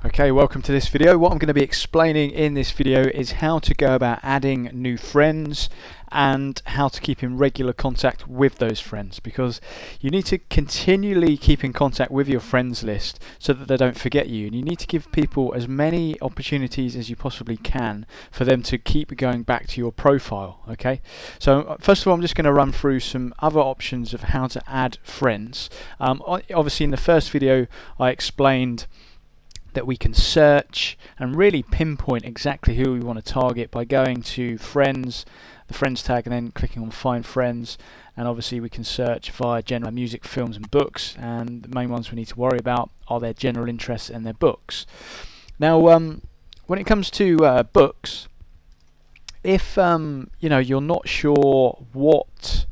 Okay, welcome to this video. What I'm going to be explaining in this video is how to go about adding new friends and how to keep in regular contact with those friends, because you need to continually keep in contact with your friends list so that they don't forget you, and you need to give people as many opportunities as you possibly can for them to keep going back to your profile. Okay, so first of all, I'm just going to run through some other options of how to add friends. Obviously in the first video I explained that we can search and really pinpoint exactly who we want to target by going to friends, the friends tag, and then clicking on find friends. And obviously we can search via general music, films and books, and the main ones we need to worry about are their general interests and their books. Now when it comes to books, if you're not sure what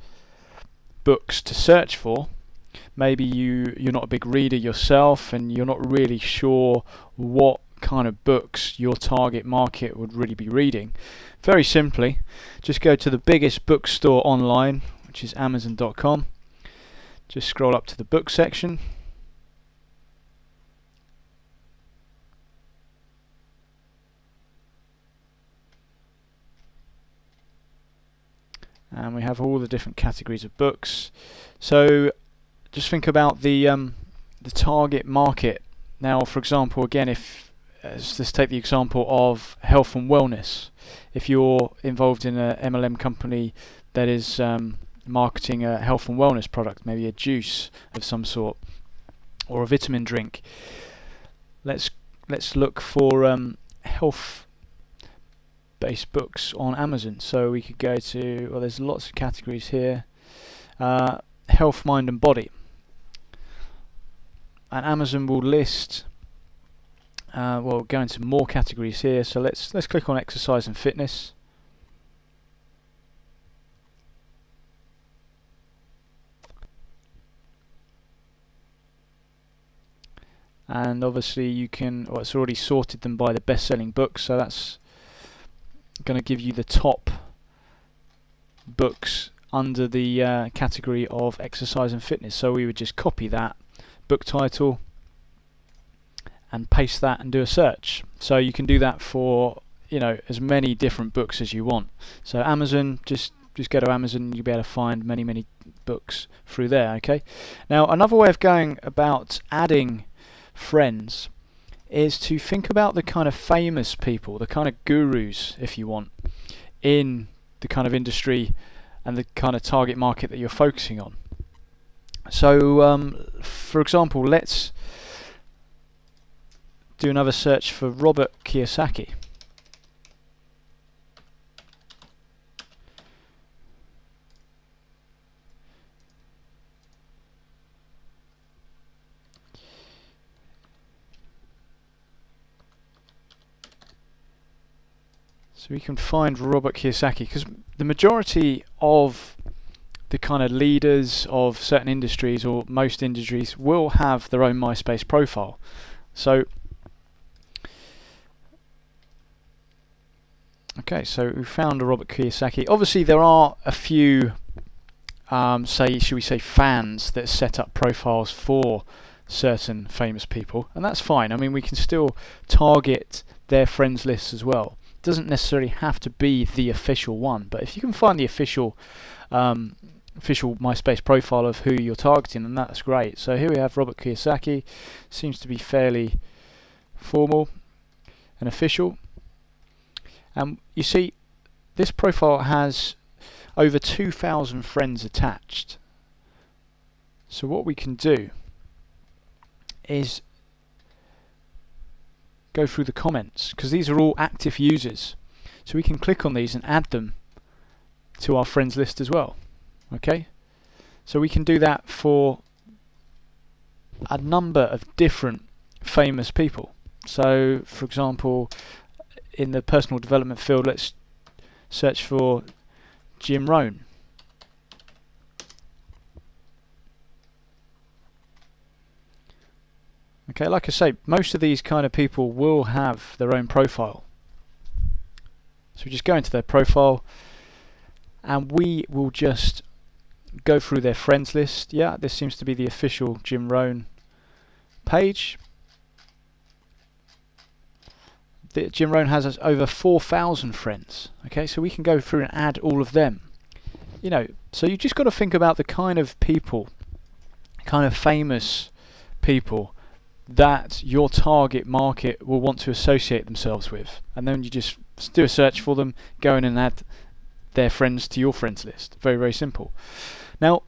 books to search for, maybe you're not a big reader yourself and you're not really sure what kind of books your target market would really be reading, very simply just go to the biggest bookstore online, which is Amazon.com. Just scroll up to the book section, and we have all the different categories of books. So just think about the target market. Now, for example, again, let's take the example of health and wellness. If you're involved in a MLM company that is marketing a health and wellness product, maybe a juice of some sort or a vitamin drink, let's look for health-based books on Amazon. So we could go to, well, there's lots of categories here. Health, mind and body. And Amazon will list, we'll go into more categories here. So let's click on exercise and fitness. And obviously you can, well, it's already sorted them by the best-selling books, so that's going to give you the top books under the category of exercise and fitness. So we would just copy that book title and paste that and do a search. So you can do that for as many different books as you want. So Amazon, just go to Amazon and you'll be able to find many books through there. Okay, now another way of going about adding friends is to think about the kind of famous people, the kind of gurus, if you want, in the kind of industry and the kind of target market that you're focusing on. So for example, let's do another search for Robert Kiyosaki. So we can find Robert Kiyosaki, because the majority of the kind of leaders of certain industries, or most industries, will have their own MySpace profile. So okay, so we found a Robert Kiyosaki. Obviously there are a few should we say fans that set up profiles for certain famous people, and that's fine. I mean, we can still target their friends lists as well. It doesn't necessarily have to be the official one, but if you can find the official MySpace profile of who you're targeting, then that's great. So here we have Robert Kiyosaki. Seems to be fairly formal and official. And you see, this profile has over 2,000 friends attached. So what we can do is go through the comments, because these are all active users. So we can click on these and add them to our friends list as well. Okay, so we can do that for a number of different famous people. So for example, in the personal development field, let's search for Jim Rohn. Okay, like I say, most of these kind of people will have their own profile. So we just go into their profile and we will just go through their friends list. Yeah, this seems to be the official Jim Rohn page. Jim Rohn has over 4,000 friends. Okay, so we can go through and add all of them. You know, so you just got to think about the kind of people, kind of famous people that your target market will want to associate themselves with, and then you just do a search for them, go in and add their friends to your friends list. Very, very simple. Now,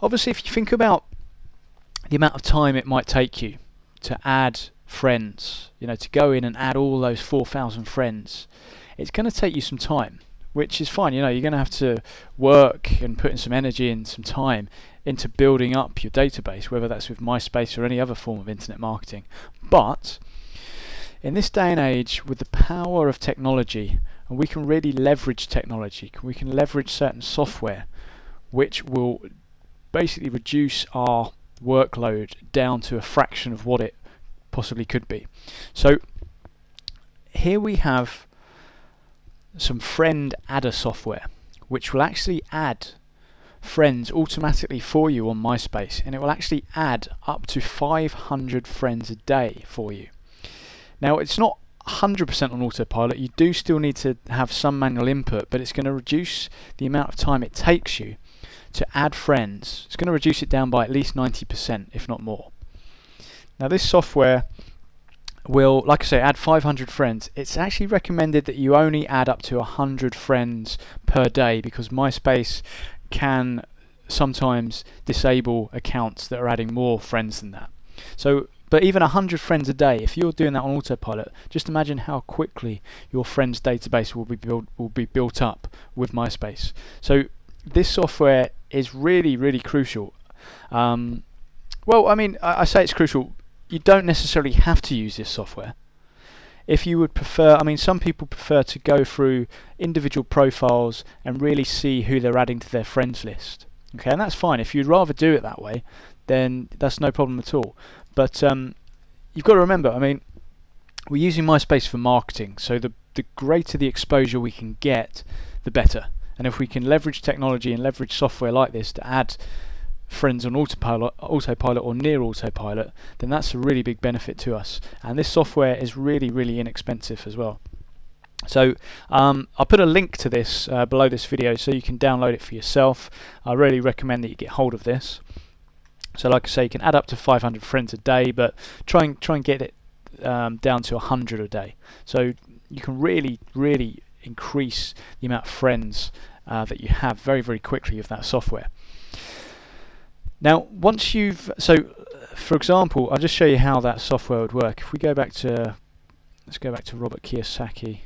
obviously, if you think about the amount of time it might take you to add friends, you know, to go in and add all those 4,000 friends, it's going to take you some time, which is fine. You know, you're going to have to work and put in some energy and some time into building up your database, whether that's with MySpace or any other form of internet marketing. But in this day and age, with the power of technology, and we can really leverage technology, we can leverage certain software which will basically reduce our workload down to a fraction of what it possibly could be. So here we have some friend adder software which will actually add friends automatically for you on MySpace, and it will actually add up to 500 friends a day for you. Now, it's not 100% on autopilot. You do still need to have some manual input, but it's going to reduce the amount of time it takes you to add friends. It's going to reduce it down by at least 90%, if not more. Now, this software will, like I say, add 500 friends. It's actually recommended that you only add up to 100 friends per day, because MySpace can sometimes disable accounts that are adding more friends than that. So, but even 100 friends a day, if you're doing that on autopilot, just imagine how quickly your friends database will be built up with MySpace. So this software is really, really crucial. Well, I mean, I say it's crucial. You don't necessarily have to use this software. If you would prefer, I mean, some people prefer to go through individual profiles and really see who they're adding to their friends list. Okay, and that's fine. If you'd rather do it that way, then that's no problem at all. But you've got to remember, I mean, we're using MySpace for marketing, so the greater the exposure we can get, the better. And if we can leverage technology and leverage software like this to add friends on autopilot or near autopilot, then that's a really big benefit to us. And this software is really, really inexpensive as well. So I'll put a link to this below this video so you can download it for yourself. I really recommend that you get hold of this. So like I say, you can add up to 500 friends a day, but try and get it down to 100 a day. So you can really, really increase the amount of friends that you have very, very quickly with that software. Now, once you've, so for example, I'll just show you how that software would work. If we go back to, let's go back to Robert Kiyosaki.